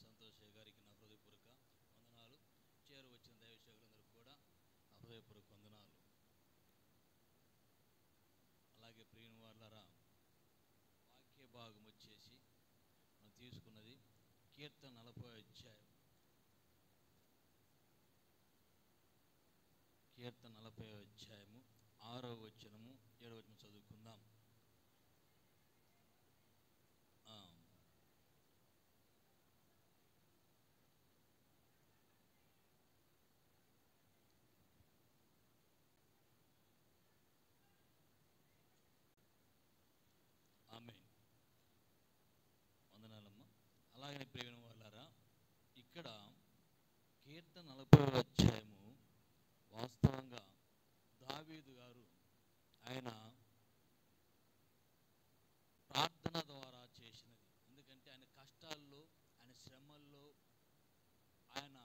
సంతోష్ గారికి నా హృదయపూర్వక వందనాలు. చేరువచ్చిన దైవసేవకులందరికీ కూడా నా హృదయపూర్వక వందనాలు. అలాగే ప్రియుని వారలారా, వాక్య భాగం వచ్చేసి మనం తీసుకున్నది కీర్తన 40వ అధ్యాయం. కీర్తన 40వ అధ్యాయము 6వ వచనము 7వ వచనం చదువుకుందాం. ఆమేన్. వందనాలమ్మ. అలాగే ప్రియుని వారలారా, ఇక్కడ కీర్తన 40వ అధ్యాయము వాస్తవంగా దావీదు గారు ఆయన ప్రార్థన ద్వారా చేసినది. ఎందుకంటే ఆయన కష్టాల్లో, ఆయన శ్రమల్లో, ఆయన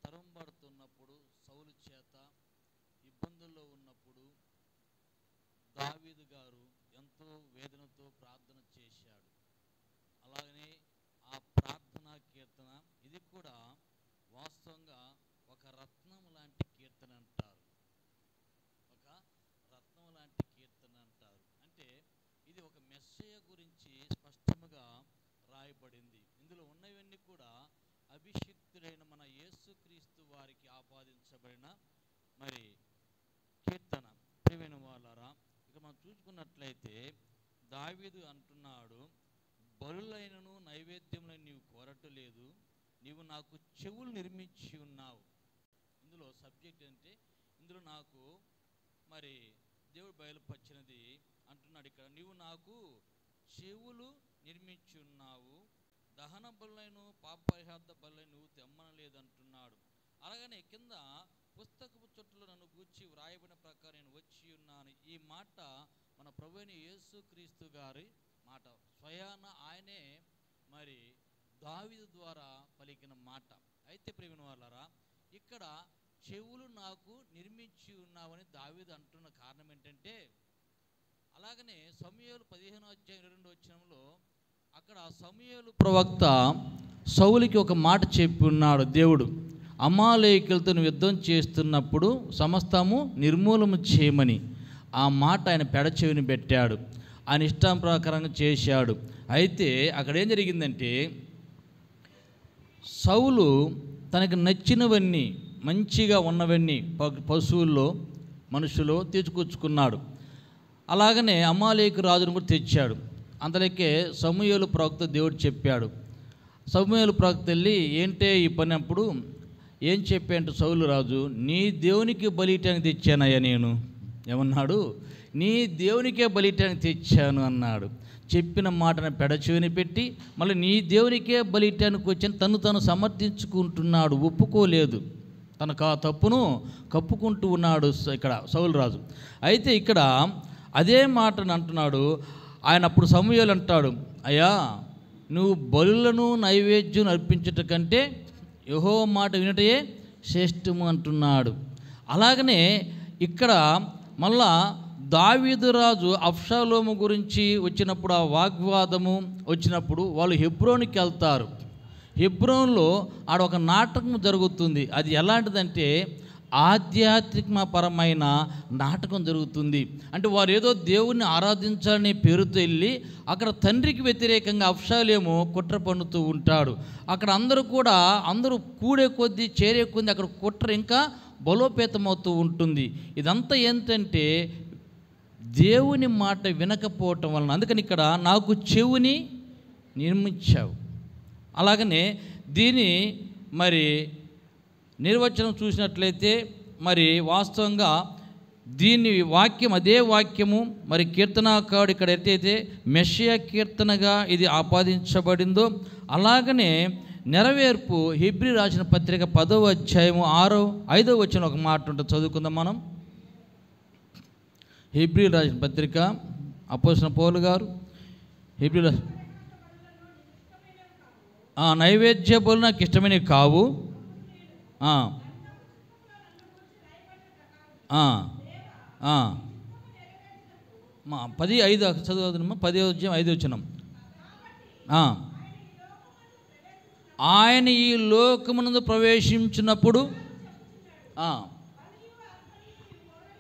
తరంబడుతున్నప్పుడు, సౌలు చేత ఇబ్బందుల్లో ఉన్నప్పుడు దావీదు గారు ఎంతో వేదనతో ప్రార్థన చేశాడు. అలాగనే ఆ ప్రార్థనా కీర్తన ఇది కూడా వాస్తవంగా ఒక రత్నం లాంటి కీర్తన అంటారు. ఒక రత్నం లాంటి కీర్తన అంటారు. అంటే ఇది ఒక మెస్సయ గురించి స్పష్టముగా రాయబడింది. ఇందులో ఉన్నవన్నీ కూడా అభిషిక్తుడైన మన యేసుక్రీస్తు వారికి ఆపాదించబడిన మరి కీర్తన. ప్రియమైన వాళ్ళారా, ఇక మనం చూసుకున్నట్లయితే దావీదు అంటున్నాడు, బలులైనను నైవేద్యములను నీవు కోరట్లేదు, నీవు నాకు చెవులు నిర్మించి ఉన్నావు. ఇందులో సబ్జెక్ట్ అంటే ఇందులో నాకు మరి దేవుడు బయలుపరిచినది అంటున్నాడు. ఇక్కడ నీవు నాకు చెవులు నిర్మించి ఉన్నావు, దహన బలులైన పాపపరిహార్థ బలులైన నువ్వు తెమ్మనలేదంటున్నాడు. అలాగనే కింద పుస్తకపు చుట్టలో నన్ను గూర్చి వ్రాయబడిన ప్రకారం నేను వచ్చి ఉన్నాను. ఈ మాట మన ప్రభువైన యేసుక్రీస్తు గారి మాట. స్వయాన ఆయనే మరి దావీదు ద్వారా పలికిన మాట. అయితే ప్రియమైన వాళ్ళారా, ఇక్కడ చెవులు నాకు నిర్మించి ఉన్నావని దావీదు అంటున్న కారణం ఏంటంటే, అలాగనే సమూయేలు 15వ అధ్యాయం 22వ వచనంలో అక్కడ సమూయేలు ప్రవక్త సౌలుకి ఒక మాట చెప్పి ఉన్నాడు. దేవుడు అమాలేకులతో యుద్ధం చేస్తున్నప్పుడు సమస్తము నిర్మూలన చేయమని ఆ మాట ఆయన పెడచెవిని పెట్టాడు. ఆయన ఇష్టం ప్రకారంగా చేశాడు. అయితే అక్కడ ఏం జరిగిందంటే, సౌలు తనకు నచ్చినవన్నీ, మంచిగా ఉన్నవన్నీ పశువుల్లో మనుషులు తీసుకొచ్చుకున్నాడు. అలాగనే అమాలేకు రాజును కూడా తెచ్చాడు. అంతలోకే సమూయేలు ప్రవక్త దేవుడు చెప్పాడు. సమూయేలు ప్రవక్త వెళ్ళి ఏంటే ఈ పని అప్పుడు ఏం చెప్పాంటే, సౌలు రాజు నీ దేవునికి బలిటానికి తెచ్చానయ్యా నేను. ఏమన్నాడు? నీ దేవునికే బలిటానికి తెచ్చాను అన్నాడు. చెప్పిన మాటను పెడచెవిని పెట్టి మళ్ళీ నీ దేవునికే బలిటానికి వచ్చి తను సమర్థించుకుంటున్నాడు. ఒప్పుకోలేదు, తనకు ఆ తప్పును కప్పుకుంటూ ఉన్నాడు ఇక్కడ సౌలు రాజు. అయితే ఇక్కడ అదే మాటను అంటున్నాడు ఆయన. అప్పుడు సమూయేలు అంటాడు, అయ్యా నువ్వు బలులను నైవేద్యం అర్పించట కంటే యెహోవా మాట వినటయే శ్రేష్టము అంటున్నాడు. అలాగనే ఇక్కడ మళ్ళా దావీదు రాజు అబ్షాలోము గురించి వచ్చినప్పుడు, ఆ వాగ్వాదము వచ్చినప్పుడు వాళ్ళు హెబ్రోనికి వెళ్తారు. హెబ్రోన్లో ఆడ ఒక నాటకం జరుగుతుంది. అది ఎలాంటిదంటే ఆధ్యాత్మికపరమైన నాటకం జరుగుతుంది. అంటే వారు ఏదో దేవుణ్ణి ఆరాధించాలనే పేరుతో వెళ్ళి అక్కడ తండ్రికి వ్యతిరేకంగా అబ్షాలోము కుట్ర పన్నుతూ ఉంటాడు. అక్కడ అందరూ కూడే కొద్దీ చేరే కొద్దీ అక్కడ కుట్ర ఇంకా బలోపేతమవుతూ ఉంటుంది. ఇదంతా ఏంటంటే దేవుని మాట వినకపోవటం వలన. అందుకని ఇక్కడ నాకు చెవుని నిర్మించావు. అలాగనే దీని మరి నిర్వచనం చూసినట్లయితే మరి వాస్తవంగా దీని వాక్యం, అదే వాక్యము మరి కీర్తనాకారుడు ఇక్కడ ఎట్టయితే మెస్సియా కీర్తనగా ఇది ఆపాదించబడిందో, అలాగనే నెరవేర్పు హెబ్రీ రాసిన పత్రిక 10వ అధ్యాయము 5వ వచనం ఒక మాట ఉంటుంది, చదువుకుందాం మనం. హెబ్రీ రాసిన పత్రిక అపోస్తలుడైన పౌలు గారు హెబ్రీ నైవేద్య బలులు నాకు ఇష్టమైనవి కావు, 10:5 చదువుదమ్మా. 10వ అధ్యాయం 5వ వచనం. ఆయన ఈ లోకమునందు ప్రవేశించినప్పుడు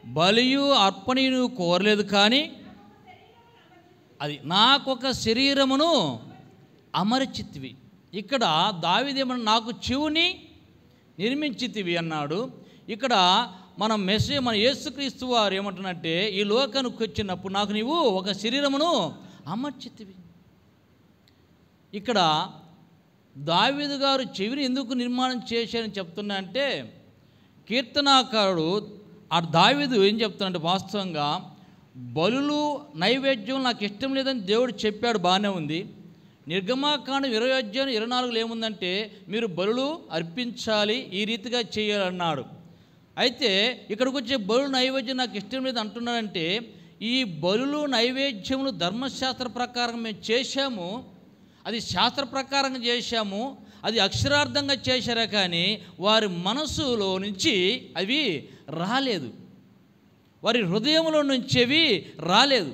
బలియు అర్పణయు నువ్వు కోరలేదు, కానీ అది నాకొక శరీరమును అమర్చితివి. ఇక్కడ దావీదేమన్నా నాకు చెవుని నిర్మించితివి అన్నాడు. ఇక్కడ మన యేసుక్రీస్తు వారు ఏమంటున్నట్టే, ఈ లోకానికి వచ్చినప్పుడు నాకు నీవు ఒక శరీరమును అమర్చితివి. ఇక్కడ దావీదు గారు చెవిని ఎందుకు నిర్మాణం చేశారని చెప్తున్నా అంటే, కీర్తనాకారుడు ఆ దావీదు ఏం చెప్తున్నాడంటే, వాస్తవంగా బలులు నైవేద్యం నాకు ఇష్టం లేదని దేవుడు చెప్పాడు, బాగానే ఉంది. నిర్గమాకాండం 20:24 ఏముందంటే, మీరు బలులు అర్పించాలి, ఈ రీతిగా చేయాలన్నాడు. అయితే ఇక్కడికి వచ్చే బలు నైవేద్యం నాకు ఇష్టం లేదు అంటున్నాడంటే, ఈ బలులు నైవేద్యములు ధర్మశాస్త్ర ప్రకారం మేము చేశాము, అది శాస్త్ర ప్రకారంగా చేశాము, అది అక్షరార్థంగా చేశారా, కానీ వారి మనసులో నుంచి అవి రాలేదు, వారి హృదయంలో నుంచి అవి రాలేదు.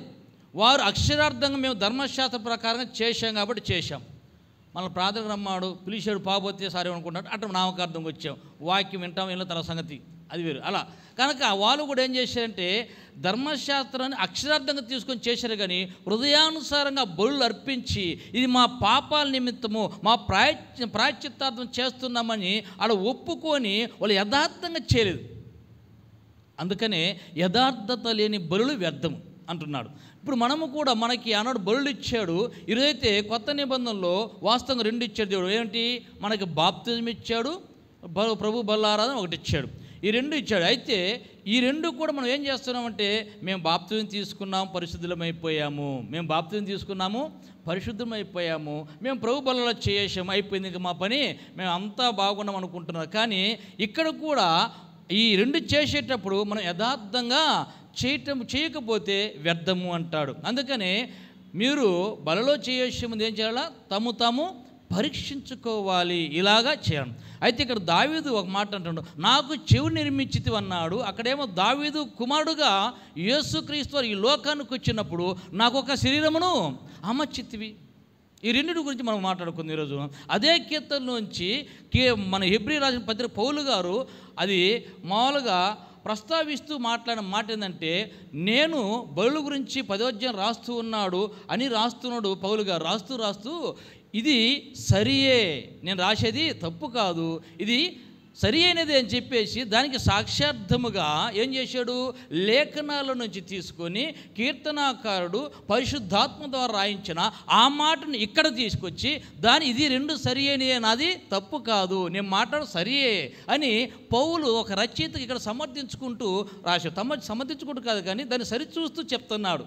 వారు అక్షరార్థంగా మేము ధర్మశాస్త్ర ప్రకారంగా చేశాం కాబట్టి చేశాం. మన ప్రార్థనకు రమ్మాడు, పిలిచాడు, పాపోతే సారీ అనుకుంటాడు, అటు నామకార్థంగా వచ్చాం, వాక్యం వింటాం, ఇలా తన సంగతి అది వేరు. అలా కనుక వాళ్ళు కూడా ఏం చేశారంటే, ధర్మశాస్త్రాన్ని అక్షరార్థంగా తీసుకొని చేశారు, కానీ హృదయానుసారంగా బలులు అర్పించి ఇది మా పాపాల నిమిత్తము మా ప్రాయశ్చిత్తార్థం చేస్తున్నామని అలా ఒప్పుకొని వాళ్ళు యథార్థంగా చేయలేదు. అందుకనే యథార్థత లేని బలులు వ్యర్థము అంటున్నాడు. ఇప్పుడు మనము కూడా మనకి ఆనాడు బలులు ఇచ్చాడు. ఈరోజైతే కొత్త నిబంధనలో వాస్తవంగా 2 ఇచ్చాడు దేవుడు. ఏంటి? మనకి బాప్తిజం ఇచ్చాడు, ప్రభు బల్లారాధన ఒకటి ఇచ్చాడు, ఈ 2 ఇచ్చాడు. అయితే ఈ 2 కూడా మనం ఏం చేస్తున్నామంటే, మేము బాప్తిజం తీసుకున్నాము, పరిశుద్ధులమైపోయాము, మేము బాప్తిజం తీసుకున్నాము, పరిశుద్ధమైపోయాము, మేము ప్రభు బల్లలో చేసాము, అయిపోయింది, ఇంకా మా పని, మేము అంతా బాగున్నాం అనుకుంటున్నాం. కానీ ఇక్కడ కూడా ఈ 2 చేసేటప్పుడు మనం యథార్థంగా చేయకపోతే వ్యర్థము అంటాడు. అందుకనే మీరు బలలో చేసే ముందు ఏం చేయాలా? తాము పరీక్షించుకోవాలి, ఇలాగా చేయాలి. అయితే ఇక్కడ దావీదు ఒక మాట అంటాడు, నాకు చెవి నిర్మించితివి అన్నాడు. అక్కడేమో దావీదు కుమారుడుగా యేసుక్రీస్తు ఈ లోకానికి వచ్చినప్పుడు నాకు ఒక శరీరమును అమర్చితివి. ఈ 2 గురించి మనం మాట్లాడుకుంది ఈరోజు. అదే కీర్తనలోంచి మన హెబ్రీ రాసిన పత్రిక పౌలు గారు అది మామూలుగా ప్రస్తావిస్తూ మాట్లాడిన మాట ఏంటంటే, నేను బలుల గురించి 10వ అధ్యాయం రాస్తూ ఉన్నాడు అని రాస్తున్నాడు పౌలు గారు. రాస్తూ ఇది సరియే, నేను రాసేది తప్పు కాదు, ఇది సరి అయినది అని చెప్పేసి దానికి సాక్ష్యార్థముగా ఏం చేశాడు? లేఖనాల నుంచి తీసుకొని కీర్తనాకారుడు పరిశుద్ధాత్మ ద్వారా రాయించిన ఆ మాటను ఇక్కడ తీసుకొచ్చి ఇది 2 సరి అయినయే, నాది తప్పు కాదు, నేను మాట్లాడు సరియే అని పౌలు ఒక రచయితకి ఇక్కడ సమర్థించుకుంటూ రాశాడు. సమర్థించుకుంటూ కాదు, కానీ దాన్ని సరిచూస్తూ చెప్తున్నాడు.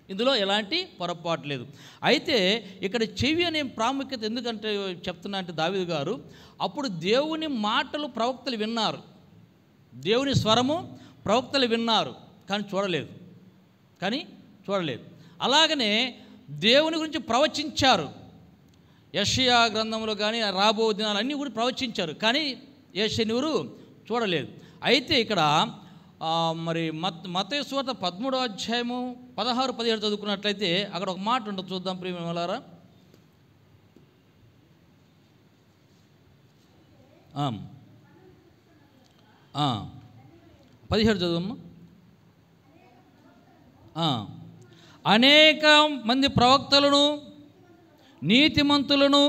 ఇందులో ఎలాంటి పొరపాటు లేదు. అయితే ఇక్కడ చెవి అనే ప్రాముఖ్యత ఎందుకంటే చెప్తున్నా అంటే, దావీదు గారు అప్పుడు దేవుని మాటలు ప్రవక్తలు విన్నారు, దేవుని స్వరము ప్రవక్తలు విన్నారు, కానీ చూడలేదు. అలాగనే దేవుని గురించి ప్రవచించారు, యెషయా గ్రంథంలో కానీ రాబో దినాలు అన్నీ కూడా ప్రవచించారు, కానీ యెషయాను చూడలేదు. అయితే ఇక్కడ మరి మత్తయి సువార్త 13వ అధ్యాయము 16-17 చదువుకున్నట్లయితే అక్కడ ఒక మాట ఉంటుంది, చూద్దాం ప్రియమైనవారా. 17 చదువమ్మా. అనేక మంది ప్రవక్తలను నీతిమంతులను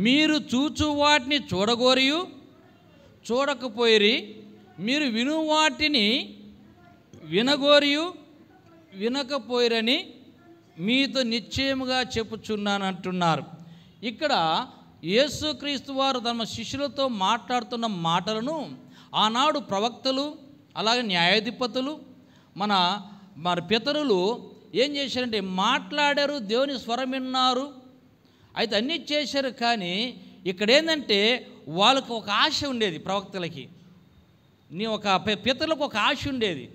మీరు చూచు వాటిని చూడగోరియు చూడకపోయిరి, మీరు విను వాటిని వినగోరియు వినకపోయిరని మీతో నిశ్చయముగా చెప్పుచున్నాను అంటున్నారు. ఇక్కడ యేసుక్రీస్తు వారు తమ శిష్యులతో మాట్లాడుతున్న మాటలను ఆనాడు ప్రవక్తలు అలాగే న్యాయాధిపతులు మన పితరులు ఏం చేశారంటే మాట్లాడారు, దేవుని స్వరం విన్నారు, అయితే అన్నీ చేశారు. కానీ ఇక్కడ ఏంటంటే వాళ్ళకు ఒక ఆశ ఉండేది, ప్రవక్తలకి ఒక పితరులకు ఒక ఆశ ఉండేది,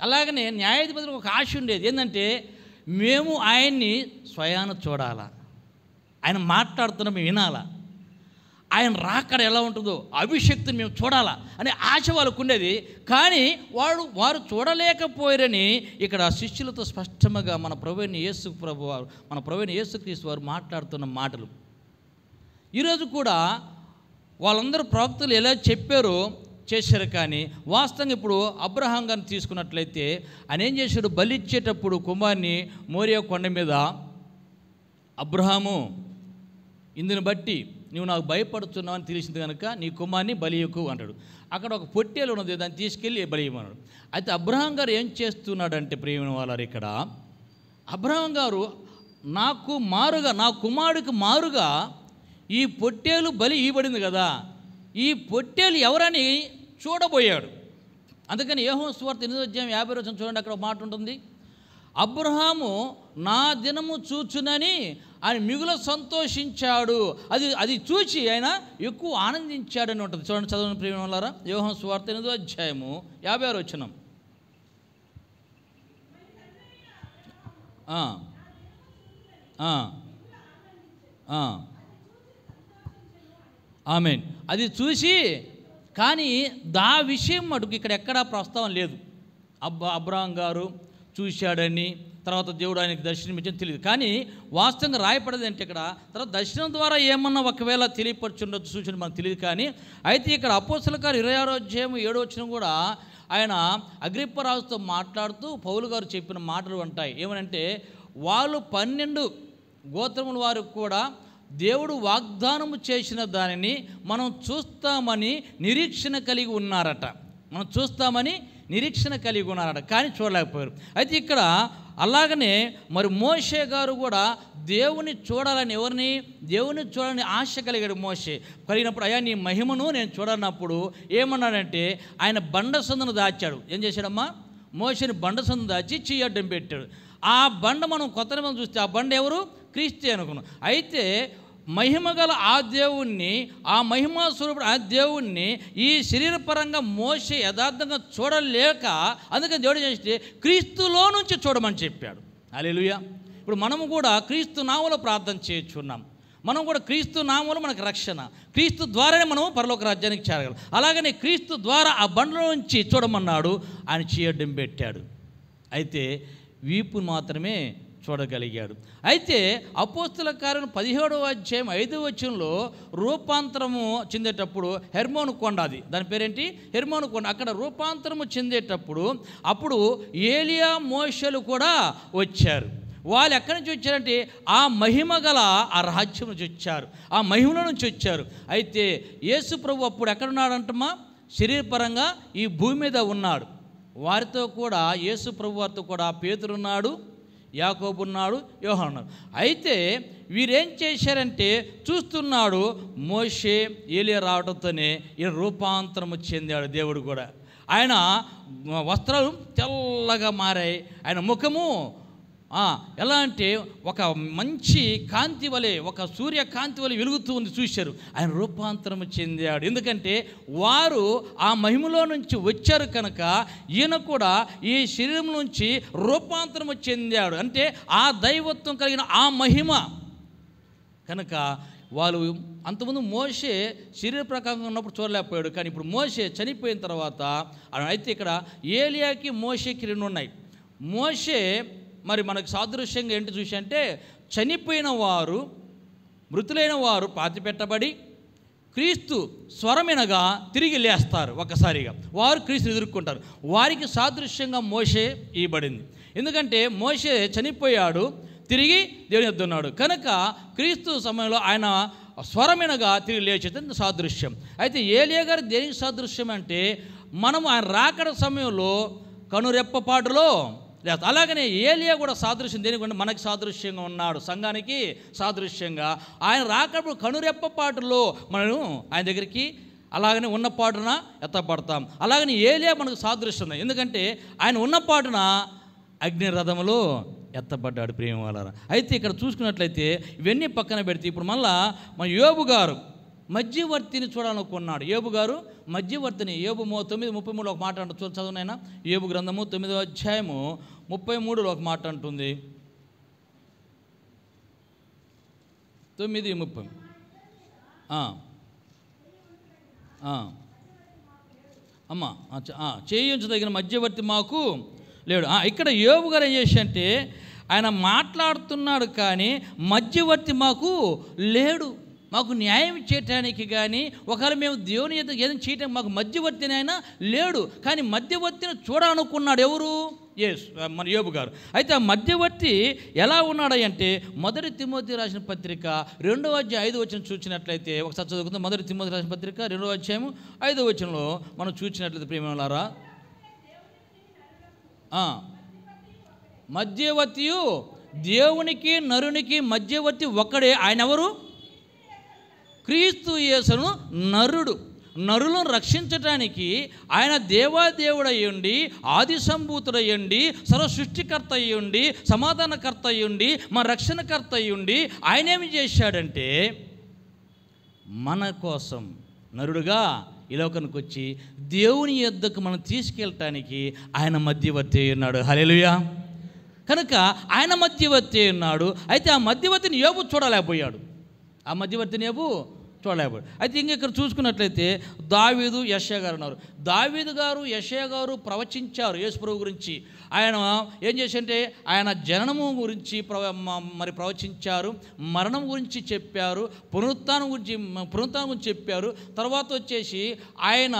అలాగనే న్యాయాధిపతులకు ఒక ఆశ ఉండేది. ఏంటంటే మేము ఆయన్ని స్వయాన చూడాలా, ఆయన మాట్లాడుతున్న మేము వినాలా, ఆయన రాకడ ఎలా ఉంటుందో అభిషక్తిని మేము చూడాలా అనే ఆశ వాళ్ళకు ఉండేది. కానీ వారు చూడలేకపోయారని ఇక్కడ శిష్యులతో స్పష్టంగా మన ప్రభువైన యేసుక్రీస్తు వారు మాట్లాడుతున్న మాటలు ఈరోజు కూడా వాళ్ళందరూ ప్రవక్తలు ఎలా చెప్పారో చేశారు. కానీ వాస్తవంగా ఇప్పుడు అబ్రహాం గారిని తీసుకున్నట్లయితే ఆయన ఏం చేశాడు, బలి ఇచ్చేటప్పుడు కుమార్ని మోరియా కొండ మీద, అబ్రహాము ఇందుని బట్టి నువ్వు నాకు భయపడుతున్నావు అని తెలిసింది కనుక నీ కుమార్ని బలి ఇవ్వకు అంటాడు. అక్కడ ఒక పొట్టేలు ఉన్నది, దాన్ని తీసుకెళ్ళి బలి ఇవ్వమన్నాడు. అయితే అబ్రహాం గారు ఏం చేస్తున్నాడంటే ప్రియమైన వాళ్ళారు, ఇక్కడ అబ్రహాం గారు నాకు మారుగా, నా కుమారుడికి మారుగా ఈ పొట్టేలు బలి ఇవ్వబడింది కదా, ఈ పొట్టేలు ఎవరని చూడబోయాడు. అందుకని యోహాను సువార్త 8వ అధ్యాయం 50వ వచనం చూడండి, అక్కడ ఒక మాట ఉంటుంది, అబ్రహాము నా దినము చూచునని ఆయన మిగుల సంతోషించాడు, అది చూచి ఆయన ఎక్కువ ఆనందించాడని ఉంటుంది. చూడండి, చదవని ప్రియమైన వాళ్ళారా, యోహాను సువార్త 8వ అధ్యాయము 56వ వచనం. ఆమేన్. అది చూసి, కానీ దా విషయం మటుకు ఇక్కడ ఎక్కడా ప్రస్తావన లేదు. అబ్రహాం గారు చూశాడని, తర్వాత దేవుడు ఆయనకి దర్శనం ఇచ్చని తెలియదు. కానీ వాస్తవంగా రాయపడేది అంటే ఇక్కడ తర్వాత దర్శనం ద్వారా ఏమన్నా ఒకవేళ తెలియపరచుండొచ్చు, సూచన మనకు తెలియదు. కానీ అయితే ఇక్కడ అపోస్తలుల కార్యం 26వ అధ్యాయం 7వ వచనం కూడా ఆయన అగ్రిప్ప రాజుతో మాట్లాడుతూ పౌలు గారు చెప్పిన మాటలు ఉంటాయి. ఏమనంటే, వాళ్ళు 12 గోత్రముల వారికి కూడా దేవుడు వాగ్దానము చేసిన దానిని మనం చూస్తామని నిరీక్షణ కలిగి ఉన్నారట. కానీ చూడలేకపోయారు. అయితే ఇక్కడ అలాగనే మరి మోషే గారు కూడా దేవుని చూడాలని, దేవుని చూడాలని ఆశ కలిగాడు. మోషే కలిగినప్పుడు, అయ్యా నీ మహిమను నేను చూడనప్పుడు ఏమన్నాడంటే ఆయన బండ సందును దాచాడు. ఏం చేశాడమ్మా, మోషేని బండ సందు దాచి చెయ్యి అడ్డం పెట్టాడు. ఆ బండ మనం కొత్త నిబంధన చూస్తే ఆ బండ ఎవరు, క్రీస్తే అనుకున్నాం. అయితే మహిమగల ఆ దేవుణ్ణి, ఆ మహిమా స్వరూపుడు ఆ దేవుణ్ణి ఈ శరీరపరంగా మోషే యథార్థంగా చూడలేక, అందుకని దేవుడు చేస్తే క్రీస్తులో నుంచి చూడమని చెప్పాడు. హల్లెలూయా. ఇప్పుడు మనము కూడా క్రీస్తు నామములో ప్రార్థన చేయుచున్నాం. మనం కూడా క్రీస్తు నామములో మనకు రక్షణ, క్రీస్తు ద్వారానే మనము పరలోక రాజ్యానికి చేరగలం. అలాగనే క్రీస్తు ద్వారా ఆ బండలో నుంచి చూడమన్నాడు, ఆయన చేయడం పెట్టాడు. అయితే వీపు మాత్రమే చూడగలిగాడు. అయితే అపోస్తలుల కార్యం 17వ అధ్యాయం 5వ వచనంలో రూపాంతరము చెందేటప్పుడు హెర్మోను కొండ, అది దాని పేరేంటి, హెర్మోను కొండ, అక్కడ రూపాంతరము చెందేటప్పుడు అప్పుడు ఏలియా మోషేలు కూడా వచ్చారు. వాళ్ళు ఎక్కడి నుంచి వచ్చారంటే ఆ మహిమ గల ఆ రాజ్యం నుంచి వచ్చారు, ఆ మహిమలో నుంచి వచ్చారు. అయితే యేసు ప్రభు అప్పుడు ఎక్కడున్నాడంటమ్మా, శరీరపరంగా ఈ భూమి మీద ఉన్నాడు. వారితో కూడా యేసు ప్రభు వారితో కూడా పేతురున్నాడు, యాకోబు ఉన్నాడు, యోహాను ఉన్నాడు. అయితే వీరేం చేశారంటే చూస్తున్నాడు మోషే ఏలియా రావడంతోనే ఈయన రూపాంతరము చెందాడు. దేవుడు కూడా ఆయన వస్త్రాలు తెల్లగా మారాయి, ఆయన ముఖము ఎలా అంటే ఒక మంచి కాంతి వలె, ఒక సూర్యకాంతి వలె వెలుగుతూ ఉంది. చూశారు, ఆయన రూపాంతరము చెందాడు. ఎందుకంటే వారు ఆ మహిమలో నుంచి వచ్చారు కనుక ఈయన కూడా ఈ శరీరం నుంచి రూపాంతరము చెందాడు. అంటే ఆ దైవత్వం కలిగిన ఆ మహిమ కనుక వాళ్ళు అంతకుముందు మోషే శరీర ప్రకారంగా ఉన్నప్పుడు చూడలేకపోయాడు. కానీ ఇప్పుడు మోషే చనిపోయిన తర్వాత, అయితే ఇక్కడ ఏలియాకి మోషేకి 2 ఉన్నాయి. మోషే మరి మనకు సాదృశ్యంగా ఏంటి చూసి అంటే, చనిపోయిన వారు, మృతులైన వారు పాతిపెట్టబడి క్రీస్తు స్వరమినగా తిరిగి లేస్తారు. ఒక్కసారిగా వారు క్రీస్తుని ఎదుర్కొంటారు. వారికి సాదృశ్యంగా మోషే ఇవ్వబడింది. ఎందుకంటే మోషే చనిపోయాడు, తిరిగి దేవుని యొద్ద ఉన్నాడు కనుక క్రీస్తు సమయంలో ఆయన స్వరమినగా తిరిగి లేచేది సాదృశ్యం. అయితే ఏలియా గారు దేనికి సాదృశ్యం అంటే, మనం ఆయన రాకడ సమయంలో కనురెప్పపాటులో లేదు. అలాగనే ఏలియా కూడా సాదృశ్యం దేనికంటే మనకి సాదృశ్యంగా ఉన్నాడు, సంఘానికి సాదృశ్యంగా. ఆయన రాకప్పుడు కనురెప్పపాటులో మనం ఆయన దగ్గరికి అలాగనే ఉన్నపాటున ఎత్తపడతాం. అలాగని ఏలియా మనకు సాదృశ్యం ఉంది. ఎందుకంటే ఆయన ఉన్నపాటున అగ్ని రథములో ఎత్తపడ్డాడు. ప్రేమ వాళ్ళారా, అయితే ఇక్కడ చూసుకున్నట్లయితే ఇవన్నీ పక్కన పెడితే ఇప్పుడు మళ్ళా మన యోబు గారు మధ్యవర్తిని చూడాలనుకున్నాడు. యోబు గారు మధ్యవర్తిని, యోబు 9:33 ఒక మాట అంటూ చదువునైనా, యోబు గ్రంథము 9వ అధ్యాయము 33లో ఒక మాట అంటుంది. 9:30 అమ్మా చేయించదగిన మధ్యవర్తి మాకు లేడు. ఇక్కడ యోబు గారు ఏం చేసి అంటే, ఆయన మాట్లాడుతున్నాడు కానీ మధ్యవర్తి మాకు లేడు. మాకు న్యాయం చేయటానికి కానీ, ఒకవేళ మేము దేవుని ఎదుట ఏదైనా చేయటానికి మాకు మధ్యవర్తిని అయినా లేడు. కానీ మధ్యవర్తిని చూడాలనుకున్నాడు ఎవరు? మన యోబు గారు. అయితే ఆ మధ్యవర్తి ఎలా ఉన్నాడంటే, మొదటి తిమోతి రాసిన పత్రిక 2వ అధ్యాయం 5వ వచనం చూసినట్లయితే, ఒకసారి చదువుకుందాం. మొదటి తిమోతి రాసిన పత్రిక 2వ అధ్యాయం 5వ వచనంలో మనం చూసినట్లయితే, ప్రియమైనవారా, మధ్యవర్తియు దేవునికి నరునికి మధ్యవర్తి ఒక్కడే. ఆయన ఎవరు? క్రీస్తు యేసును నరుడు. నరులను రక్షించటానికి ఆయన దేవాదేవుడయ్యుండి, ఆది సంభూతుడయ్యుండి, సర్వ సృష్టికర్త అయ్యుండి, సమాధానకర్త అయ్యుండి, మన రక్షణకర్త అయ్యుండి, ఆయన ఏమి చేశాడంటే మన కోసం నరుడుగా ఈ లోకానికి వచ్చి దేవుని యొద్దకు మనం తీసుకెళ్ళటానికి ఆయన మధ్యవర్తి ఉన్నాడు. హల్లెలూయా. కనుక ఆయన మధ్యవర్తి ఉన్నాడు. అయితే ఆ మధ్యవర్తిని యోబు చూడలేకపోయాడు. ఆ మధ్యవర్తిని యోబు చూడలేకపోయాడు. అయితే ఇంక ఇక్కడ చూసుకున్నట్లయితే దావీదు, యెషయా గారు ఉన్నారు. దావీదు గారు, యెషయా గారు ప్రవచించారు యేసు ప్రభు గురించి. ఆయన ఏం చేశారంటే, ఆయన జననము గురించి ప్రవచించారు, మరణం గురించి చెప్పారు, పునరుత్థానం గురించి చెప్పారు. తర్వాత వచ్చేసి ఆయన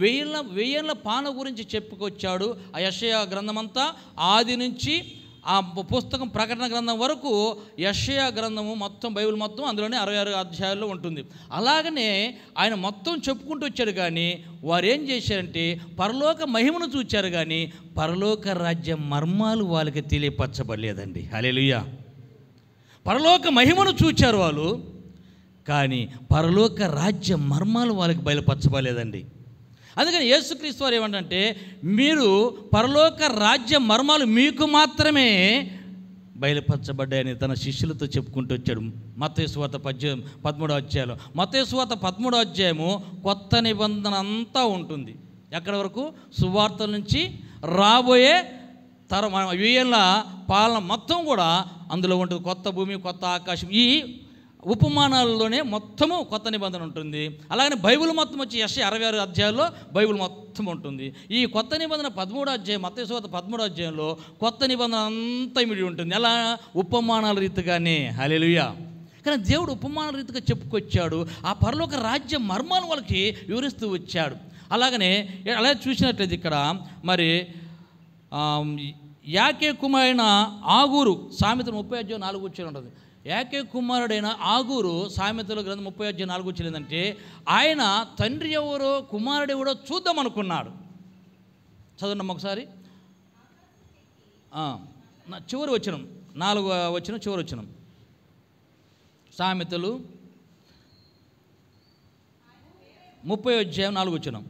వెయ్యేళ్ళ పాలన గురించి చెప్పుకొచ్చాడు. ఆ యెషయా గ్రంథమంతా ఆది నుంచి ఆ పుస్తకం ప్రకటన గ్రంథం వరకు యెషయా గ్రంథము మొత్తం, బైబిల్ మొత్తం అందులోనే 66 అధ్యాయాల్లో ఉంటుంది. అలాగనే ఆయన మొత్తం చెప్పుకుంటూ వచ్చాడు. కానీ వారు ఏం చేశారంటే పరలోక మహిమను చూచారు, కానీ పరలోక రాజ్య మర్మాలు వాళ్ళకి తెలియపరచబడలేదండి. హల్లెలూయా. పరలోక మహిమను చూచారు వాళ్ళు, కానీ పరలోక రాజ్య మర్మాలు వాళ్ళకి బయలుపరచబడలేదండి. అందుకని యేసుక్రీస్తు వారు ఏమంటే, మీరు పరలోక రాజ్య మర్మాలు మీకు మాత్రమే బయలుపరచబడ్డాయని తన శిష్యులతో చెప్పుకుంటూ వచ్చాడు. మత్తయి సువార్త 13వ అధ్యాయంలో. మత్తయి సువార్త 13వ అధ్యాయము కొత్త నిబంధన అంతా ఉంటుంది. ఎక్కడి వరకు? సువార్తల నుంచి రాబోయే తరం 1000 ఏళ్ళ పాలన మొత్తం కూడా అందులో ఉంటుంది. కొత్త భూమి, కొత్త ఆకాశం, ఈ ఉపమానాల్లోనే మొత్తము కొత్త నిబంధన ఉంటుంది. అలాగనే బైబిల్ మొత్తం వచ్చి యెషయా 66 అధ్యాయాల్లో బైబిల్ మొత్తం ఉంటుంది. ఈ కొత్త నిబంధన 13వ అధ్యాయం, మత్తయి సువార్త 13వ అధ్యాయంలో కొత్త నిబంధన అంతా ఇమిడి ఉంటుంది. ఎలా? ఉపమానాల రీతిగానే. హల్లెలూయా. కానీ దేవుడు ఉపమానాల రీతిగా చెప్పుకొచ్చాడు. ఆ పరలోక రాజ్య మర్మాలు వాళ్ళకి వివరిస్తూ వచ్చాడు. అలాగనే చూసినట్లయితే ఇక్కడ మరి యాకే కుమారుడైన ఆగూరు, సామెతలు 30 అధ్యాయం 4 వచ్చి ఉంటుంది. యాకే కుమారుడైన ఆగూరు, సామెతల గ్రంథం 30 అధ్యాయం 4 వచ్చి ఏంటంటే, ఆయన తండ్రి ఎవరో కుమారుడు ఎవరో చూద్దాం అనుకున్నాడు. చదవండి ఒకసారి. చివరి వచనం, 4వ వచనం, చివరి వచనం. సామెతలు 30 అధ్యాయం 4 వచనం.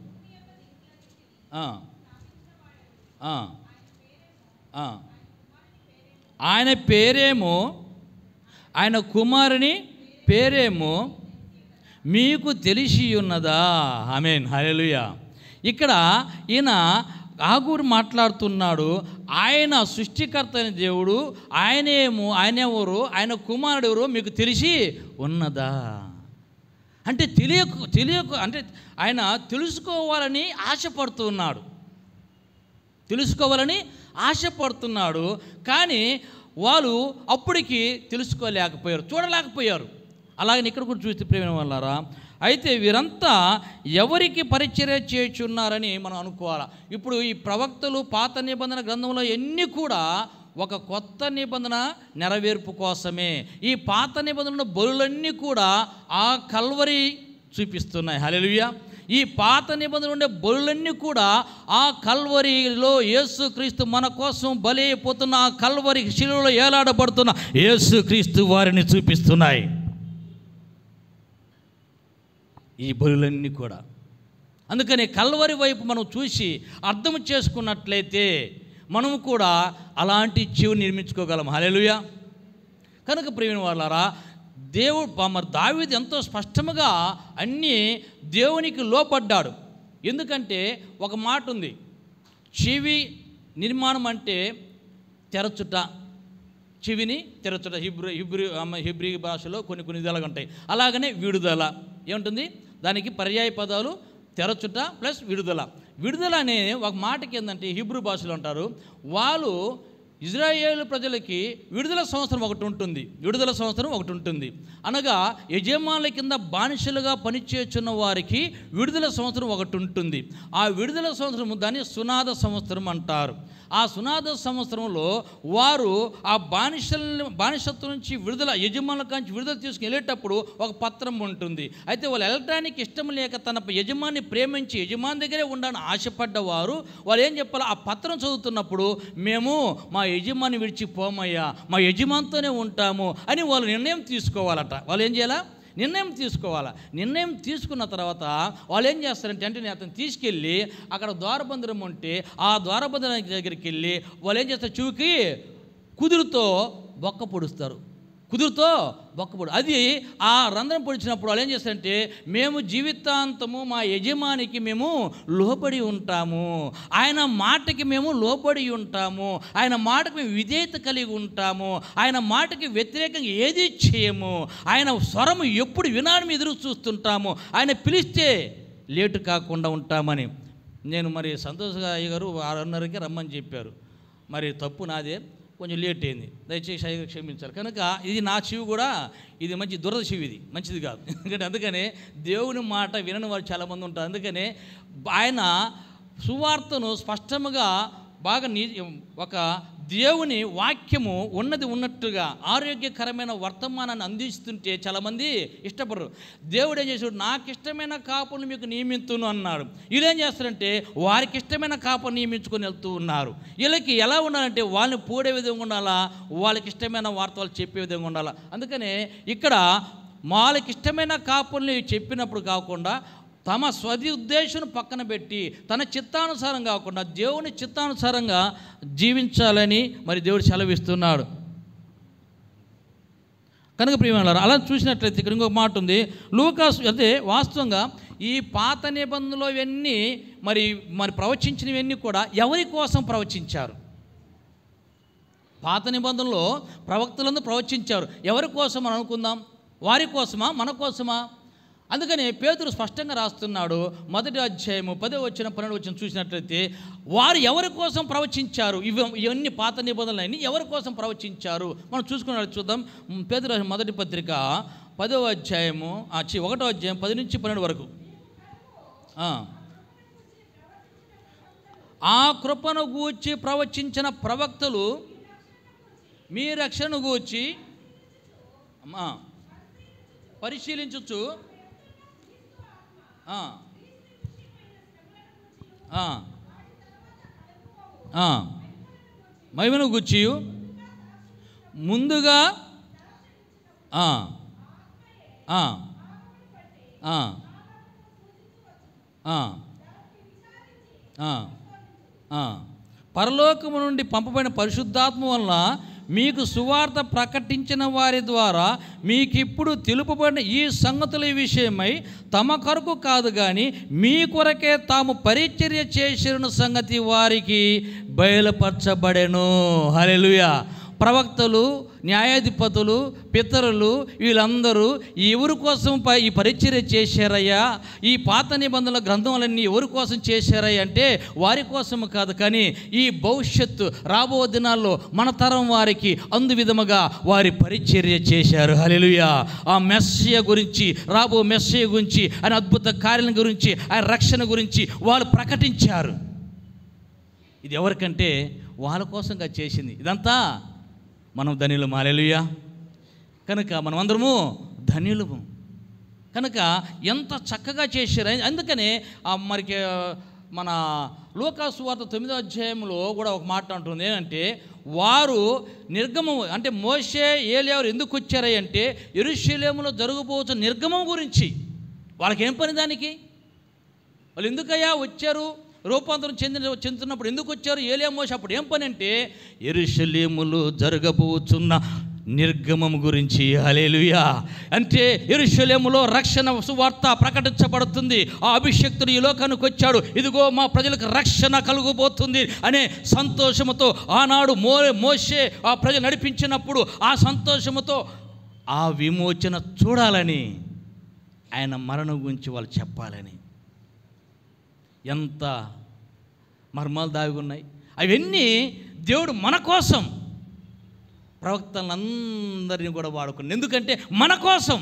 ఆయన పేరేమో, ఆయన కుమారుని పేరేమో మీకు తెలిసి ఉన్నదా? ఆమేన్. హల్లెలూయా. ఇక్కడ ఈయన ఆగూరు మాట్లాడుతున్నాడు. ఆయన సృష్టికర్త అయిన దేవుడు, ఆయనెవరు, ఆయన కుమారుడు ఎవరో మీకు తెలిసి ఉన్నదా అంటే తెలియక అంటే ఆయన తెలుసుకోవాలని ఆశపడుతున్నాడు. కానీ వాళ్ళు అప్పటికి తెలుసుకోలేకపోయారు, చూడలేకపోయారు. అలాగని ఇక్కడ కూడా చూస్తే ప్రేమ వాళ్ళారా, అయితే వీరంతా ఎవరికి పరిచర్య చేయుచున్నారని మనం అనుకోవాలా. ఇప్పుడు ఈ ప్రవక్తలు పాత నిబంధన గ్రంథంలో ఎన్ని కూడా ఒక కొత్త నిబంధన నెరవేర్పు కోసమే. ఈ పాత నిబంధనల బలులన్నీ కూడా ఆ కల్వరి చూపిస్తున్నాయి. హల్లెలూయా. ఈ పాత నిబంధన ఉండే బలులన్నీ కూడా ఆ కల్వరిలో యేసుక్రీస్తు మన కోసం బలి అయిపోతున్న ఆ కల్వరి శిలువలో ఏలాడబడుతున్న యేసుక్రీస్తు వారిని చూపిస్తున్నాయి. ఈ బలులన్నీ కూడా అందుకని కల్వరి వైపు మనం చూసి అర్థం చేసుకున్నట్లయితే మనము కూడా అలాంటి జీవుని నిర్మించుకోగలం. హల్లెలూయా. కనుక ప్రియమైన వాళ్ళారా, మరి దావీదు ఎంతో స్పష్టంగా అన్నీ దేవునికి లోపడ్డాడు. ఎందుకంటే ఒక మాట ఉంది, చెవి నిర్మాణం అంటే తెరచుట, చెవిని తెరచుట. హిబ్రీ భాషలో కొన్ని విధాలుగా ఉంటాయి. అలాగనే విడుదల ఏముంటుంది, దానికి పర్యాయ పదాలు తెరచుట ప్లస్ విడుదల. విడుదల అనే ఒక మాటకి ఏంటంటే హిబ్రూ భాషలో అంటారు, వాళ్ళు ఇజ్రాయేలు ప్రజలకి విడుదల సంవత్సరం ఒకటి ఉంటుంది. విడుదల సంవత్సరం ఒకటి ఉంటుంది అనగా యజమానుల కింద బానిసలుగా పనిచేస్తున్న వారికి విడుదల సంవత్సరం ఒకటి ఉంటుంది. ఆ విడుదల సంవత్సరం దాన్ని సునాద సంవత్సరం అంటారు. ఆ సునాద సంవత్సరంలో వారు ఆ బానిసత్వం నుంచి విడుదల, యజమానుల నుంచి విడుదల తీసుకుని వెళ్ళేటప్పుడు ఒక పత్రం ఉంటుంది. అయితే వాళ్ళు వెళ్ళటానికి ఇష్టం లేక తన యజమాని ప్రేమించి యజమాని దగ్గరే ఉండాలని ఆశపడ్డవారు వాళ్ళు ఏం చెప్పాలి, ఆ పత్రం చదువుతున్నప్పుడు మేము మా యజమాని విడిచిపోమయ్యా, మా యజమానితోనే ఉంటాము అని వాళ్ళు నిర్ణయం తీసుకోవాలట. వాళ్ళు ఏం చేయాలా, నిర్ణయం తీసుకోవాలా. నిర్ణయం తీసుకున్న తర్వాత వాళ్ళు ఏం చేస్తారంటే అంటే అతను తీసుకెళ్ళి అక్కడ ద్వారబంధనం ఉంటే ఆ ద్వారబంధనం దగ్గరికి వెళ్ళి వాళ్ళు ఏం చేస్తారు, చూకి కుదురుతో బొక్క పొడుస్తారు. కుదురుతో బొక్కపొడు అది ఆ రంధ్రం పొడిచినప్పుడు వాళ్ళు ఏం చేస్తారంటే మేము జీవితాంతము మా యజమానికి మేము లోబడి ఉంటాము, ఆయన మాటకి మేము లోబడి ఉంటాము, ఆయన మాటకి మేము విధేయత కలిగి ఉంటాము, ఆయన మాటకి వ్యతిరేకంగా ఏది చేయము, ఆయన స్వరము ఎప్పుడు వినాలని ఎదురు చూస్తుంటాము, ఆయన పిలిస్తే లేటు కాకుండా ఉంటామని. నేను మరి సంతోష్ అయ్య గారు 6:30కి రమ్మని చెప్పారు. మరి తప్పు నాదే, కొంచెం లేట్ అయింది, దయచేసి అయ్య క్షమించాలి. కనుక ఇది నా చెవి కూడా ఇది మంచి దురద చెవి, ఇది మంచిది కాదు. ఎందుకంటే అందుకనే దేవుని మాట వినని వారు చాలామంది ఉంటారు. అందుకనే ఆయన సువార్తను స్పష్టముగా బాగా ఒక దేవుని వాక్యము ఉన్నది ఉన్నట్టుగా ఆరోగ్యకరమైన వర్తమానాన్ని అందిస్తుంటే చాలామంది ఇష్టపడరు. దేవుడు ఏం చేశాడు, నాకు ఇష్టమైన కాపులను మీకు నియమిస్తును అన్నాడు. వీళ్ళేం చేస్తారంటే వారికి ఇష్టమైన కాపును నియమించుకొని వెళ్తూ ఉన్నారు. వీళ్ళకి ఎలా ఉండాలంటే వాళ్ళని పోడే విధంగా ఉండాలా, వాళ్ళకి ఇష్టమైన వార్తలు చెప్పే విధంగా ఉండాలా. అందుకనే ఇక్కడ వాళ్ళకి ఇష్టమైన కాపుల్ని చెప్పినప్పుడు కాకుండా తమ స్వది ఉద్దేశం పక్కన పెట్టి తన చిత్తానుసారం కాకుండా దేవుని చిత్తానుసారంగా జీవించాలని మరి దేవుడు సెలవిస్తున్నాడు. కనుక ప్రియమైనవారు అలా చూసినట్లయితే ఇక్కడ ఇంకొక మాట ఉంది. లూకాసు అయితే వాస్తవంగా ఈ పాత నిబంధనలో ఇవన్నీ మరి ప్రవచించినవన్నీ కూడా ఎవరి కోసం ప్రవచించారు? పాత నిబంధనలో ప్రవక్తలందరూ ప్రవచించారు. ఎవరి కోసం అని అనుకుందాం, వారి కోసమా మన కోసమా? అందుకని పేతురు స్పష్టంగా రాస్తున్నాడు, 1వ అధ్యాయము 10వ వచనం 12వ వచనం చూసినట్లయితే వారు ఎవరి కోసం ప్రవచించారు, ఇవన్నీ పాత నిబంధనలన్నీ ఎవరి కోసం ప్రవచించారు మనం చూసుకున్నట్టు చూద్దాం. పేతురు మొదటి పత్రిక 10వ అధ్యాయము 1వ అధ్యాయం 10 నుంచి 12 వరకు. ఆ కృపను గూర్చి ప్రవచించిన ప్రవక్తలు మీ రక్షణను గూర్చి పరిశీలించుచు మహిమను గూర్చి ముందుగా పరలోకము నుండి పంపబడిన పరిశుద్ధాత్మ వలన మీకు సువార్త ప్రకటించిన వారి ద్వారా మీకిప్పుడు తెలుపబడిన ఈ సంగతుల విషయమై తమ కొరకు కాదు కానీ మీ కొరకే తాము పరిచర్య చేసిన సంగతి వారికి బయలుపరచబడెను. హల్లెలూయా. ప్రవక్తలు, న్యాయాధిపతులు, పితరులు వీళ్ళందరూ ఎవరి కోసం ఈ పరిచర్య చేశారయ్యా, ఈ పాత నిబంధనల గ్రంథాలన్నీ ఎవరి కోసం చేశారయ్యా అంటే వారి కోసం కాదు, కానీ ఈ భవిష్యత్తు రాబో దినాల్లో మన తరం వారికి అందు విధముగా వారి పరిచర్య చేశారు. హల్లెలూయా. ఆ మెస్సియ గురించి, రాబో మెస్సియ గురించి, ఆయన అద్భుత కార్యాల గురించి, ఆయన రక్షణ గురించి వాళ్ళు ప్రకటించారు. ఇది ఎవరికంటే వాళ్ళ కోసంగా చేసింది. ఇదంతా మనం ధన్యులము. హల్లెలూయా. కనుక మనం అందరము ధన్యులము. కనుక ఎంత చక్కగా చేశారు. అందుకనే మరికి మన లూకాసు వార్త 9వ అధ్యాయంలో కూడా ఒక మాట ఉంటుంది, ఏంటంటే వారు నిర్గమం అంటే మోషే ఏలియా ఎందుకు వచ్చారు అంటే యెరూషలేములో జరగబోతున్న నిర్గమం గురించి. వాళ్ళకి ఏం పని దానికి? వాళ్ళు ఎందుకయ్యా వచ్చారు? రూపాంతరం చెందుతున్నప్పుడు ఎందుకు వచ్చారు? ఏలియా మోషే అప్పుడు ఏం పని అంటే యెరూషలేములో జరగబోతున్న నిర్గమం గురించి. హల్లెలూయా. అంటే యెరూషలేములో రక్షణ సువార్త ప్రకటించబడుతుంది. ఆ అభిషేక్తుడు ఈ లోకానికి వచ్చాడు, ఇదిగో మా ప్రజలకు రక్షణ కలుగబోతుంది అనే సంతోషముతో ఆనాడు మోషే ఆ ప్రజలు నడిపించినప్పుడు ఆ సంతోషముతో ఆ విమోచన చూడాలని, ఆయన మరణం గురించి వాళ్ళు చెప్పాలని ఎంత మర్మాలు దాగి ఉన్నాయి. అవన్నీ దేవుడు మన కోసం ప్రవక్తలందరినీ కూడా వాడుకున్నాడు. ఎందుకంటే మన కోసం.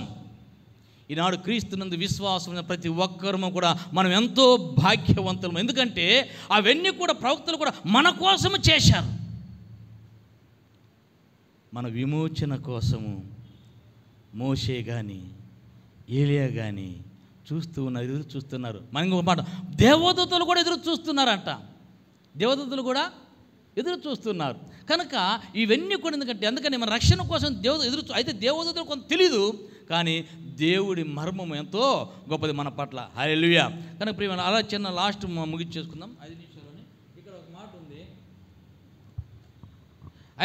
ఈనాడు క్రీస్తునందు విశ్వాసం ప్రతి ఒక్కరము కూడా మనం ఎంతో భాగ్యవంతులము. ఎందుకంటే అవన్నీ కూడా ప్రవక్తలు కూడా మన కోసము చేశారు. మన విమోచన కోసము మోషే కానీ ఏలియా కానీ ఎదురు చూస్తున్నారు. మన ఇంకొక మాట, దేవదూతలు కూడా ఎదురు చూస్తున్నారంట. దేవదూతలు కూడా ఎదురు చూస్తున్నారు. కనుక ఇవన్నీ కూడా అందుకని మన రక్షణ కోసం అయితే దేవదూతలు కొంత తెలీదు, కానీ దేవుడి మర్మం ఎంతో గొప్పది మన పట్ల. హల్లెలూయా. కనుక ప్రియమైన అలా చిన్న లాస్ట్ ముగించేసుకుందాం 5 నిమిషాలని. ఇక్కడ ఒక మాట ఉంది.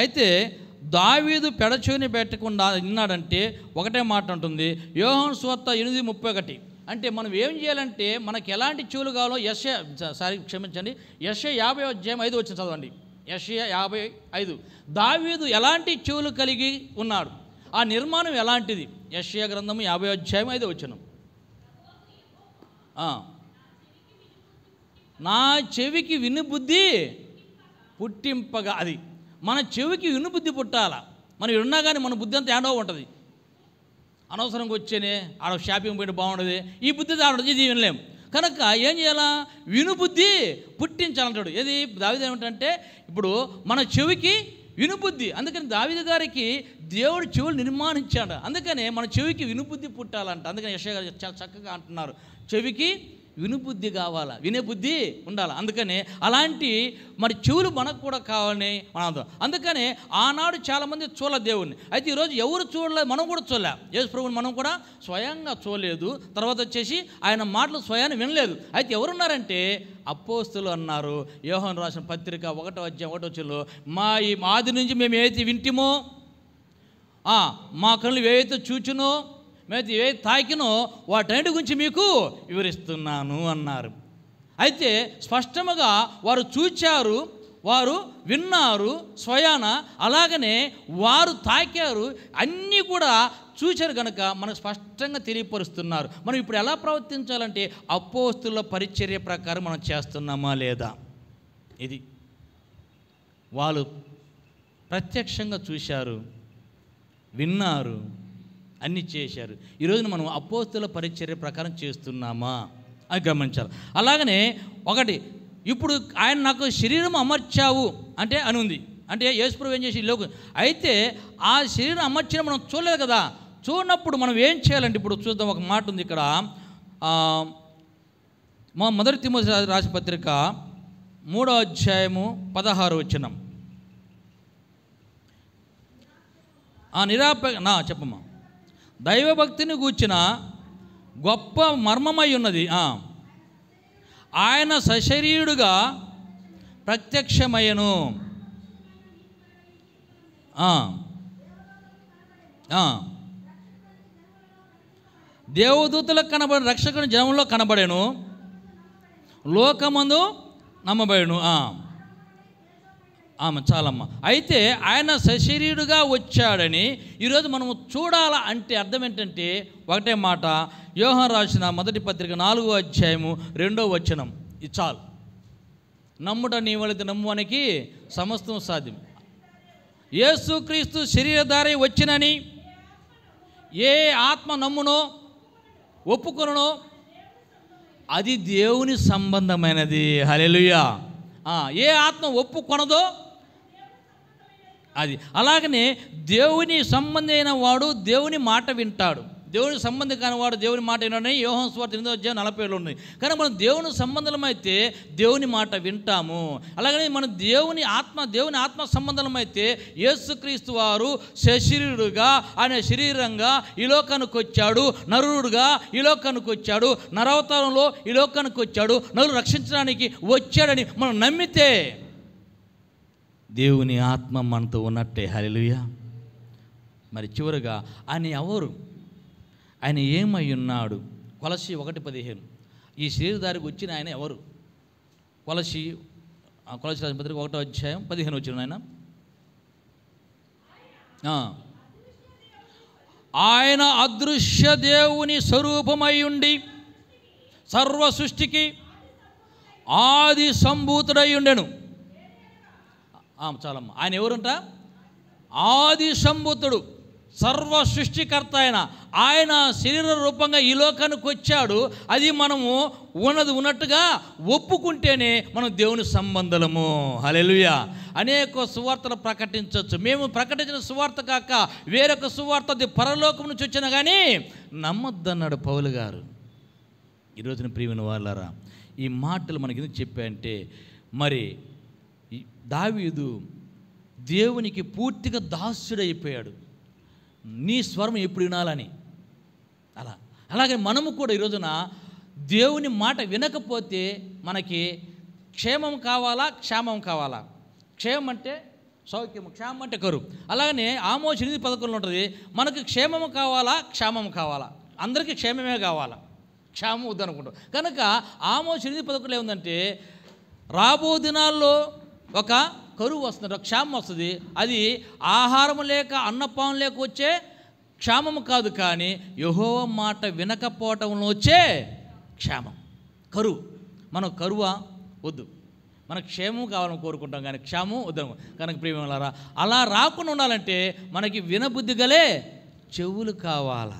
అయితే దావీదు పెడచెవిని పెట్టకుండా విన్నాడంటే ఒకటే మాట ఉంటుంది. యోహాను సువార్త 8:31. అంటే మనం ఏం చేయాలంటే మనకి ఎలాంటి చెవులు కావాలో యెషయా 50:5 చదవండి. యెషయా 50:5. దావీదు ఎలాంటి చెవులు కలిగి ఉన్నాడు, ఆ నిర్మాణం ఎలాంటిది? యెషయా గ్రంథము 50:5. నా చెవికి వినుబుద్ధి పుట్టింపగా. అది మన చెవికి వినుబుద్ధి పుట్టాల. మనం ఉన్నా కానీ మన బుద్ధి అంతా ఏడో ఉంటుంది. అనవసరంగా వచ్చేనే ఆడ షాపింగ్ పోయిన బాగుండదు, ఈ బుద్ధి ఆడదు, ఇది వినలేం. కనుక ఏం చేయాలా? వినుబుద్ధి పుట్టించాలంటాడు. ఏది దావీదు ఏమిటంటే ఇప్పుడు మన చెవికి వినుబుద్ధి. అందుకని దావీదు గారికి దేవుడు చెవులు నిర్మాణించాడు. అందుకనే మన చెవికి వినుబుద్ధి పుట్టాలంట. అందుకని యెషయా గారు చాలా చక్కగా అంటున్నారు, చెవికి వినుబుద్ధి కావాలా, వినే బుద్ధి ఉండాలి. అందుకనే అలాంటి మరి చెవులు మనకు కూడా కావాలని మనం. అందుకనే ఆనాడు చాలామంది చూడలే దేవుణ్ణి. అయితే ఈరోజు ఎవరు చూడలేదు, మనం కూడా చూడలే. యేసు ప్రభువుని మనం కూడా స్వయంగా చూడలేదు. తర్వాత వచ్చేసి ఆయన మాటలు స్వయాన్ని వినలేదు. అయితే ఎవరున్నారంటే అపోస్తులు అన్నారు. యోహాను రాసిన పత్రిక 1:1 మా ఈ ఆది నుంచి మేము ఏదైతే వింటిమో, మా కళ్ళు ఏవైతే చూచునో, మేము ఏ తాకినో వాటన్నిటి గురించి మీకు వివరిస్తున్నాను అన్నారు. అయితే స్పష్టముగా వారు చూచారు, వారు విన్నారు స్వయాన, అలాగనే వారు తాకారు, అన్నీ కూడా చూశారు. కనుక మనకు స్పష్టంగా తెలియపరుస్తున్నారు. మనం ఇప్పుడు ఎలా ప్రవర్తించాలంటే అపోస్తుల పరిచర్య ప్రకారం మనం చేస్తున్నామా లేదా. ఇది వాళ్ళు ప్రత్యక్షంగా చూశారు, విన్నారు, అన్నీ చేశారు. ఈరోజున మనం అపోస్తుల పరిచర్య ప్రకారం చేస్తున్నామా అని గమనించాలి. అలాగనే ఒకటి, ఇప్పుడు ఆయన నాకు శరీరం అమర్చావు అంటే అని ఉంది. అంటే యేసుప్రభువు ఏం చేసి లోకం, అయితే ఆ శరీరం అమర్చిన మనం చూడలేదు కదా. చూడనప్పుడు మనం ఏం చేయాలంటే ఇప్పుడు చూద్దాం. ఒక మాట ఉంది ఇక్కడ. మా మొదటి తిమోతి రాసిన పత్రిక 3:16. చెప్పమ్మా. దైవభక్తిని గూర్చిన గొప్ప మర్మమై ఉన్నది. ఆయన సశరీరుడుగా ప్రత్యక్షమయ్యను. దేవదూతలకు కనబడిన రక్షకుని జనంలో కనబడేను, లోకమందు నమ్మబడేను. చాలమ్మ. అయితే ఆయన సశరీరుడుగా వచ్చాడని ఈరోజు మనము చూడాలా అంటే అర్థం ఏంటంటే ఒకటే మాట. యోహాను రాసిన మొదటి పత్రిక 4:2. ఇది చాలు. నమ్ముట నీ వలన నమ్మువానికి సమస్తం సాధ్యం. యేసుక్రీస్తు శరీరధారి వచ్చినని ఏ ఆత్మ నమ్మునో ఒప్పుకొనునో అది దేవుని సంబంధమైనది. హల్లెలూయా. ఏ ఆత్మ ఒప్పుకొనదో అది. అలాగనే దేవుని సంబంధమైన వాడు దేవుని మాట వింటాడు. దేవుని సంబంధం కాని వాడు దేవుని మాట వినని యోహాను సువార్త 8:40 ఉన్నాయి. కానీ మనం దేవుని సంబంధమైతే దేవుని మాట వింటాము. అలాగనే మనం దేవుని ఆత్మ సంబంధమైతే యేసుక్రీస్తు వారు శరీరుడుగా, ఆయన శరీరంగా ఈ లోకానికి వచ్చాడు, నరుడుగా ఈ లోకానికి వచ్చాడు, నరవతారంలో ఈ లోకానికి వచ్చాడు, నరులు రక్షించడానికి వచ్చాడని మనం నమ్మితే దేవుని ఆత్మ మనతో ఉన్నట్టే. హల్లెలూయా. మరి చివరిగా ఆయన ఎవరు, ఆయన ఏమై ఉన్నాడు? కొలస్సీ 1:15. ఈ శరీరధారికి వచ్చిన ఆయన ఎవరు? కొలస్సీ రాసిన పత్రిక 1:15 ఆయన. ఆయన అదృశ్య దేవుని స్వరూపమై ఉండి సర్వ సృష్టికి ఆది సంభూతుడై ఉండెను. చాలమ్మ. ఆయన ఎవరంట? ఆది సంభూతుడు, సర్వ సృష్టికర్త ఆయన శరీర రూపంగా ఈ లోకానికి వచ్చాడు. అది మనము ఉన్నది ఉన్నట్టుగా ఒప్పుకుంటేనే మనం దేవుని సంబంధము. హల్లెలూయా. అనేక సువార్తలు ప్రకటించవచ్చు. మేము ప్రకటించిన సువార్త కాక వేరొక సువార్త అది పరలోకం నుంచి వచ్చినా కానీ నమ్మొద్దన్నాడు పౌలు గారు. ఈరోజున ప్రియమైన వాళ్ళారా, ఈ మాటలు మనకి ఎందుకు చెప్పాయంటే, మరి దావీదు దేవునికి పూర్తిగా దాసుడైపోయాడు. నీ స్వరం ఎప్పుడు వినాలని. అలాగే మనము కూడా ఈరోజున దేవుని మాట వినకపోతే మనకి క్షేమం కావాలా, క్షేమం కావాలా? క్షేమం అంటే సౌఖ్యము, క్షేమం అంటే కరువు. అలాగనే ఆమోస్ 8:11 ఉంటుంది, మనకు క్షేమము కావాలా, క్షేమం కావాలా? అందరికీ క్షేమమే కావాలా, క్షేమం వద్దనుకుంటాం. కనుక ఆమోస్ 8:11 ఏముందంటే, రాబో దినాల్లో ఒక కరువు వస్తుంది, ఒక క్షేమం వస్తుంది. అది ఆహారం లేక అన్నపానం లేక వచ్చే క్షేమము కాదు, కానీ యెహోవా మాట వినకపోవటంలో వచ్చే క్షేమం. కరువు. మనం కరువా వద్దు, మనకు క్షేమం కావాలని కోరుకుంటాం, కానీ క్షేమం వద్దు. కనుక ప్రియమైనవారా, అలా రాకుండా ఉండాలంటే మనకి వినబుద్ధి గలే చెవులు కావాలా.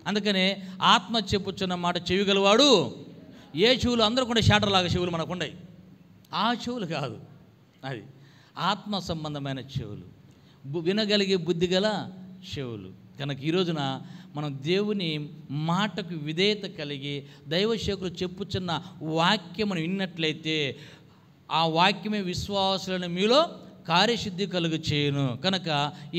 అందుకనే ఆత్మ చెప్పుచున్న మాట చెవిగలవాడు. ఏ చెవులు? అందరూ కూడా షాటర్లాగా చెవులు మనకు ఉన్నాయి. ఆ చెవులు కాదు, అది ఆత్మ సంబంధమైన చెవులు, వినగలిగే బుద్ధి గల చెవులు. కనుక ఈరోజున మనం దేవుని మాటకు విధేయత కలిగి దైవసేవకులు చెప్పుచున్న వాక్యమును విన్నట్లయితే ఆ వాక్యమే విశ్వాసులను మీలో కార్యసిద్ధి కలుగు చేయను. కనుక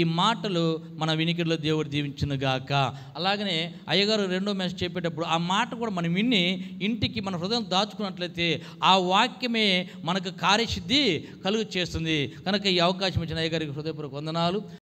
ఈ మాటలు మన వినికిడిలో దేవుడు దీవించునుగాక. అలాగనే అయ్యగారు రెండో మెసేజ్ చెప్పేటప్పుడు ఆ మాట కూడా మనం విని ఇంటికి మన హృదయం దాచుకున్నట్లయితే ఆ వాక్యమే మనకు కార్యసిద్ధి కలుగు చేస్తుంది. కనుక ఈ అవకాశం ఇచ్చిన అయ్యగారికి హృదయపూర్వక వందనాలు.